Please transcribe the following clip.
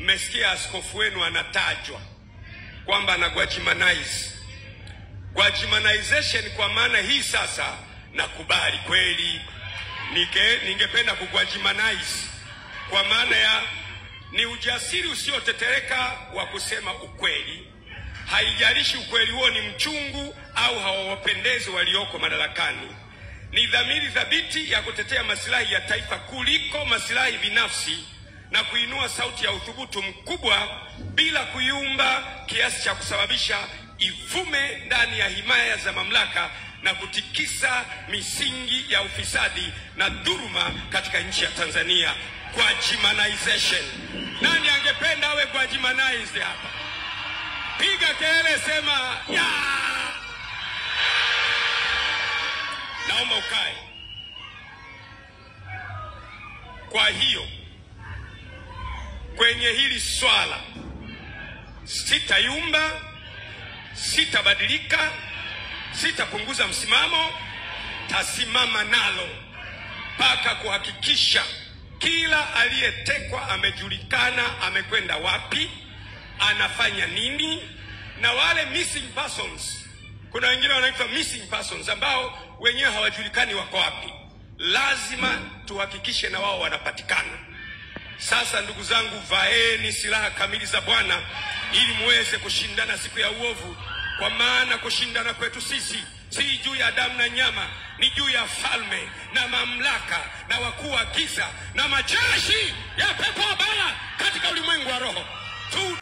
mmesikia askofu wenu anatajwa kwamba na Gwajimanize. Gwajimanization kwa maana hii sasa nakubali kweli. Ningependa kugwajimanize kwa maana ya ni ujasiri usiotetereka wa kusema ukweli. Haijalishi ukweli huo ni mchungu au hawawapendezi walioko madarakani. Ni dhamiri thabiti ya kutetea maslahi ya taifa kuliko maslahi binafsi na kuinua sauti ya uthubutu mkubwa bila kuyumba kiasi cha kusababisha ivume ndani ya himaya za mamlaka na kutikisa misingi ya ufisadi na dhuluma katika nchi ya Tanzania. Gwajimanization. Nani angependa awe Gwajimanized hapa? Piga kelele, sema ya. Naomba ukae. Kwa hiyo kwenye hili swala sitayumba, sitabadilika, sitapunguza msimamo, tasimama nalo mpaka kuhakikisha kila aliyetekwa amejulikana amekwenda wapi, anafanya nini, na wale missing persons, kuna wengine wanaitwa missing persons ambao wenyewe hawajulikani wako wapi, lazima tuhakikishe na wao wanapatikana. Sasa ndugu zangu, vaeni silaha kamili za Bwana ili muweze kushindana siku ya uovu, kwa maana kushindana kwetu sisi si juu ya damu na nyama, ni juu ya falme na mamlaka na wakuu wa giza na majeshi ya pepo wabaya katika ulimwengu wa roho.